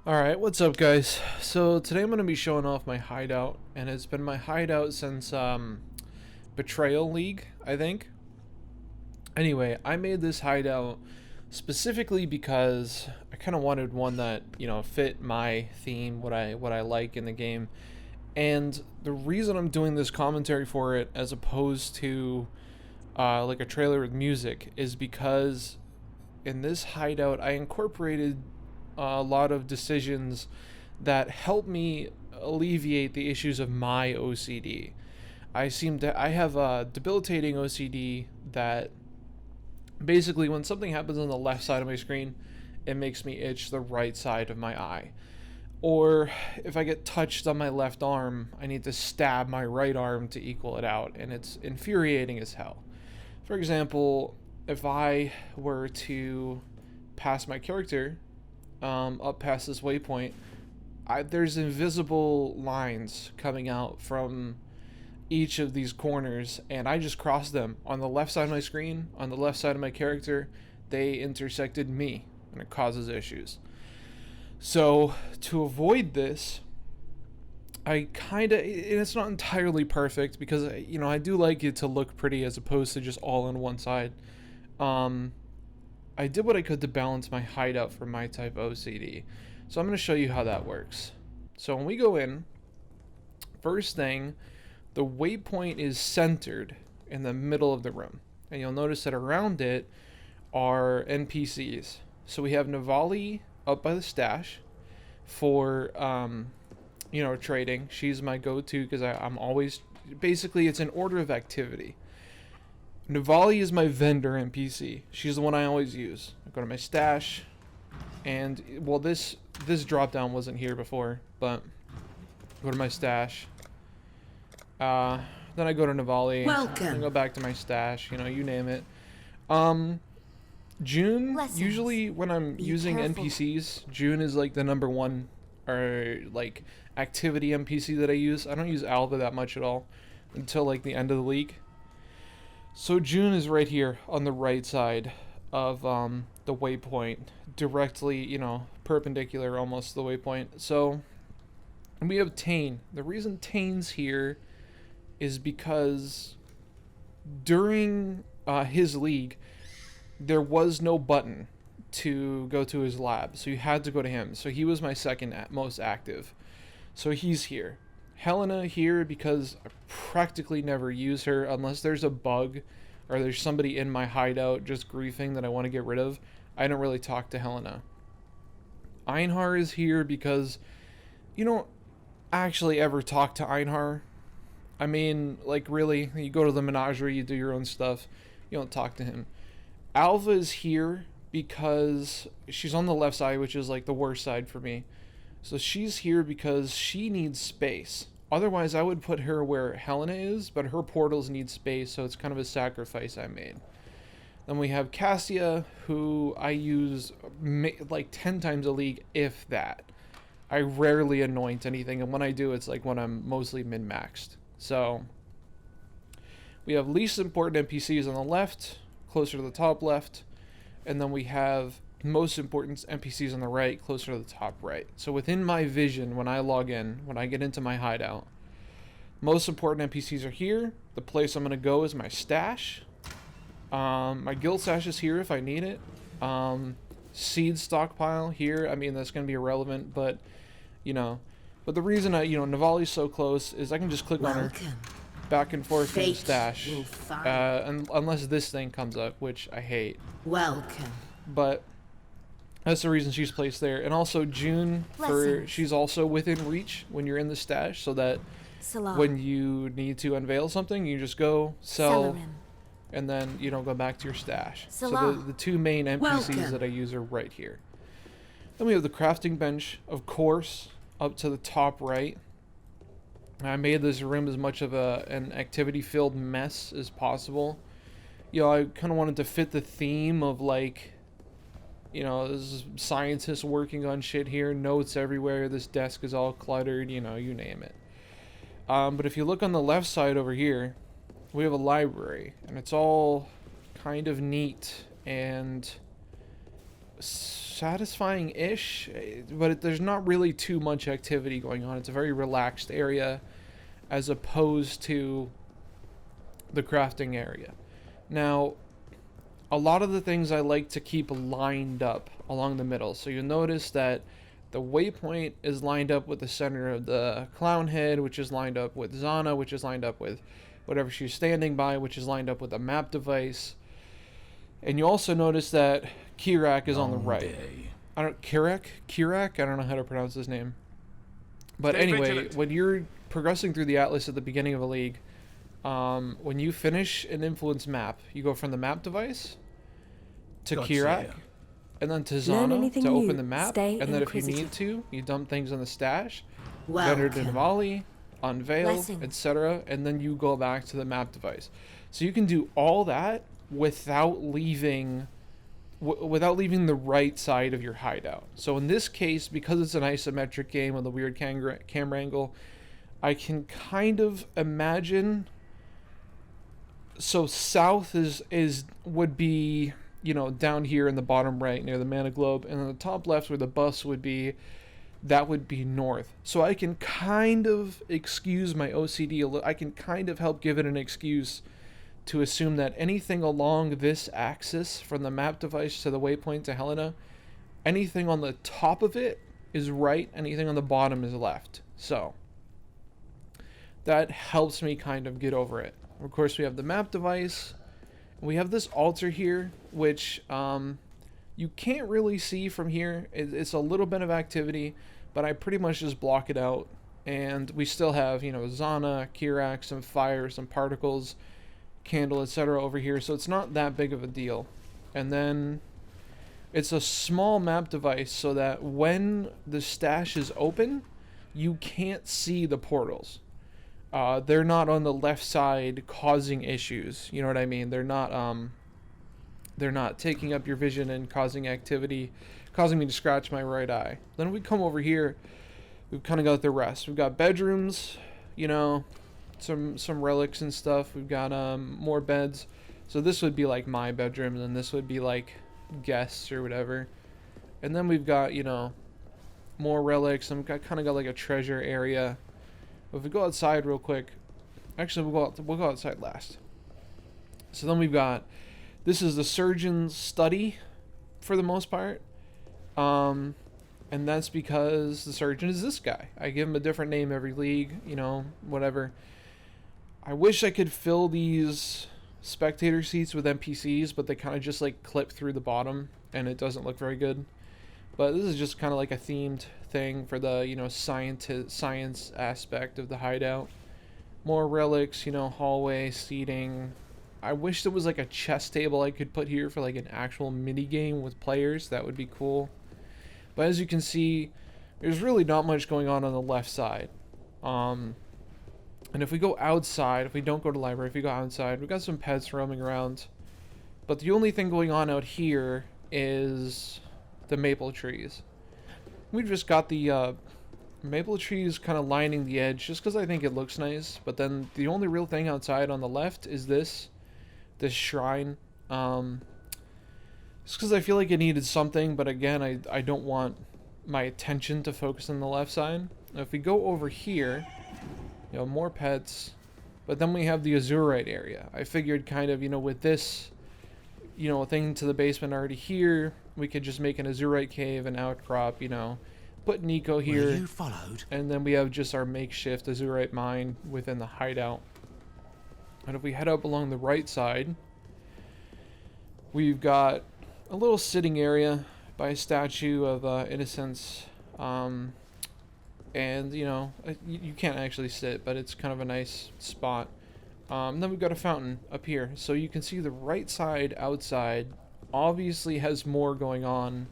Alright, what's up guys? So today I'm going to be showing off my hideout, and it's been my hideout since Betrayal League, I think. Anyway, I made this hideout specifically because I kind of wanted one that, fit my theme, what I like in the game. And the reason I'm doing this commentary for it as opposed to like a trailer with music is because in this hideout I incorporated a lot of decisions that help me alleviate the issues of my OCD. I have a debilitating OCD that basically when something happens on the left side of my screen, it makes me itch the right side of my eye. Or if I get touched on my left arm, I need to stab my right arm to equal it out, and it's infuriating as hell. For example, if I were to pass my character up past this waypoint, there's invisible lines coming out from each of these corners, and I just crossed them on the left side of my screen, on the left side of my character. They intersected me, and it causes issues. So to avoid this, I kind of, and it's not entirely perfect because I do like it to look pretty as opposed to just all on one side. I did what I could to balance my hideout for my type OCD. So I'm going to show you how that works. So when we go in, first thing, the waypoint is centered in the middle of the room. And you'll notice that around it are NPCs. So we have Navali up by the stash for, trading. She's my go-to because I'm always, basically it's an order of activity. Navali is my vendor NPC. She's the one I always use. I go to my stash, and well, this drop down wasn't here before, but go to my stash. Then I go to Navali. Welcome. And go back to my stash. You name it. June. Lessons. Usually when I'm using careful. NPCs, June is like the number one or like activity NPC that I use. I don't use Alva that much at all until like the end of the league. So June is right here on the right side of the waypoint, directly, perpendicular almost to the waypoint. So we have Tane. The reason Tane's here is because during his league, there was no button to go to his lab, so you had to go to him. So he was my second most active. So he's here. Helena here because I practically never use her unless there's a bug or there's somebody in my hideout just griefing that I want to get rid of. I don't really talk to Helena. Einhar is here because you don't actually ever talk to Einhar. I mean, like really, you go to the menagerie, you do your own stuff. You don't talk to him. Alva is here because she's on the left side, which is like the worst side for me. So she's here because she needs space. Otherwise, I would put her where Helena is, but her portals need space, so it's kind of a sacrifice I made. Then we have Cassia, who I use like 10 times a league, if that. I rarely anoint anything, and when I do, it's like when I'm mostly min-maxed. So we have least important NPCs on the left, closer to the top left, and then we have most important NPCs on the right, closer to the top right. So within my vision, when I log in, when I get into my hideout, most important NPCs are here. The place I'm going to go is my stash. My guild stash is here if I need it. Seed stockpile here. I mean, that's going to be irrelevant, but, But the reason Navali's so close is I can just click on her back and forth from the stash. Unless this thing comes up, which I hate. Welcome. But that's the reason she's placed there. And also June, she's also within reach when you're in the stash, so that when you need to unveil something, you just go, sell, and then, go back to your stash. So the two main NPCs that I use are right here. Then we have the crafting bench, of course, up to the top right. I made this room as much of an activity-filled mess as possible. I kind of wanted to fit the theme of, like, there's scientists working on shit here, notes everywhere, this desk is all cluttered, you name it. But if you look on the left side over here, we have a library, and it's all kind of neat and satisfying-ish, but there's not really too much activity going on. It's a very relaxed area as opposed to the crafting area. Now, a lot of the things I like to keep lined up along the middle. So you'll notice that the waypoint is lined up with the center of the clown head, which is lined up with Zana, which is lined up with whatever she's standing by, which is lined up with a map device. And you also notice that Kirak is on the right. Kirak? I don't know how to pronounce his name. But anyway, when you're progressing through the atlas at the beginning of a league, when you finish an influence map, you go from the map device to Kirak, and then to Zana to open the map, and then if you need to, you dump things in the stash, Better Denvali, Unveil, etc., and then you go back to the map device. So you can do all that without leaving the right side of your hideout. So in this case, because it's an isometric game with a weird camera angle, I can kind of imagine. So south would be, you know, down here in the bottom right near the mana globe, and then the top left where the bus would be, that would be north. So I can kind of excuse my OCD. I can kind of help give it an excuse to assume that anything along this axis from the map device to the waypoint to Helena, anything on the top of it is right, anything on the bottom is left. So that helps me kind of get over it. Of course, we have the map device. We have this altar here, which you can't really see from here. It's a little bit of activity, but I pretty much just block it out. And we still have, you know, Zana, Kirak, some fire, some particles, candle, etc. over here, so it's not that big of a deal. And then it's a small map device so that when the stash is open, you can't see the portals. They're not on the left side causing issues. You know what I mean? They're not taking up your vision and causing activity, causing me to scratch my right eye. Then we come over here, we've kind of got the rest. We've got bedrooms, you know, some relics and stuff. We've got more beds. So this would be like my bedroom, and then this would be like guests or whatever. And then we've got, you know, more relics. I've kind of got like a treasure area. But if we go outside real quick, actually we'll go outside last. So then we've got, this is the surgeon's study for the most part. And that's because the surgeon is this guy. I give him a different name every league, you know, whatever. I wish I could fill these spectator seats with NPCs, but they kind of just like clip through the bottom and it doesn't look very good. But this is just kind of like a themed thing for the, you know, science aspect of the hideout. More relics, you know, hallway, seating. I wish there was like a chess table I could put here for like an actual mini game with players. That would be cool. But as you can see, there's really not much going on the left side. And if we go outside, if we don't go to the library, if we go outside, we've got some pets roaming around. But the only thing going on out here is the maple trees. We've just got the maple trees kind of lining the edge just because I think it looks nice. But then the only real thing outside on the left is this shrine. Just because I feel like it needed something, but again, I don't want my attention to focus on the left side. Now if we go over here, you know, more pets, but then we have the azurite area. I figured kind of, you know, with this, you know, thing to the basement already here, we could just make an azurite cave, an outcrop, you know, put Nico here, and then we have just our makeshift azurite mine within the hideout. And if we head up along the right side, we've got a little sitting area by a statue of Innocence, and you know, you can't actually sit, but it's kind of a nice spot. Then we've got a fountain up here, so you can see the right side outside obviously has more going on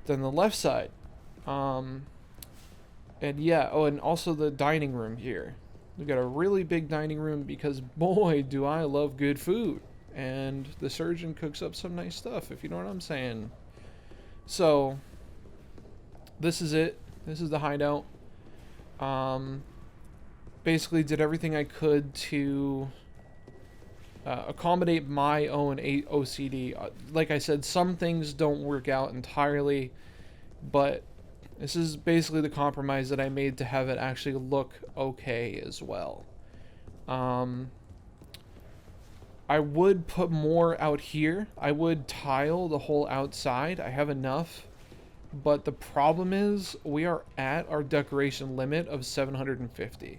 than the left side. And yeah, oh, and also the dining room here. We've got a really big dining room because boy do I love good food, and the surgeon cooks up some nice stuff, if you know what I'm saying. So this is it. This is the hideout. Basically did everything I could to accommodate my own OCD. Like I said, some things don't work out entirely, but this is basically the compromise that I made to have it actually look okay as well. I would put more out here. I would tile the whole outside. I have enough. But the problem is we are at our decoration limit of 750.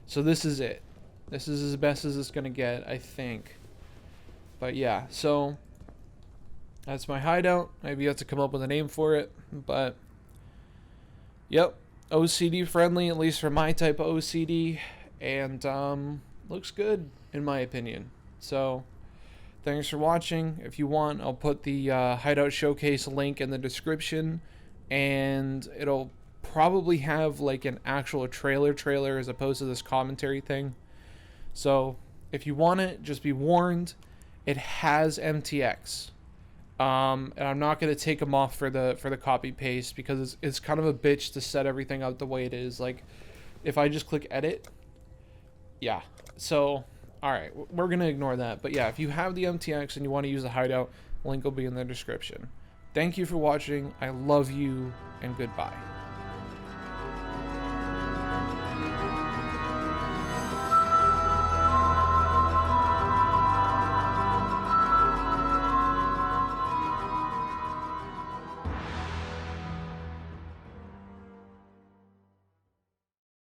So this is it. This is as best as it's going to get, I think. But yeah, so that's my hideout. Maybe you have to come up with a name for it. But yep, OCD friendly, at least for my type of OCD. And looks good, in my opinion. So thanks for watching. If you want, I'll put the hideout showcase link in the description, and it'll probably have like an actual trailer as opposed to this commentary thing. So if you want it, just be warned, it has MTX. And I'm not going to take them off for the copy paste, because it's kind of a bitch to set everything out the way it is. Like if I just click edit, yeah. So alright, we're going to ignore that. But yeah, if you have the MTX and you want to use the hideout, link will be in the description. Thank you for watching. I love you, and goodbye.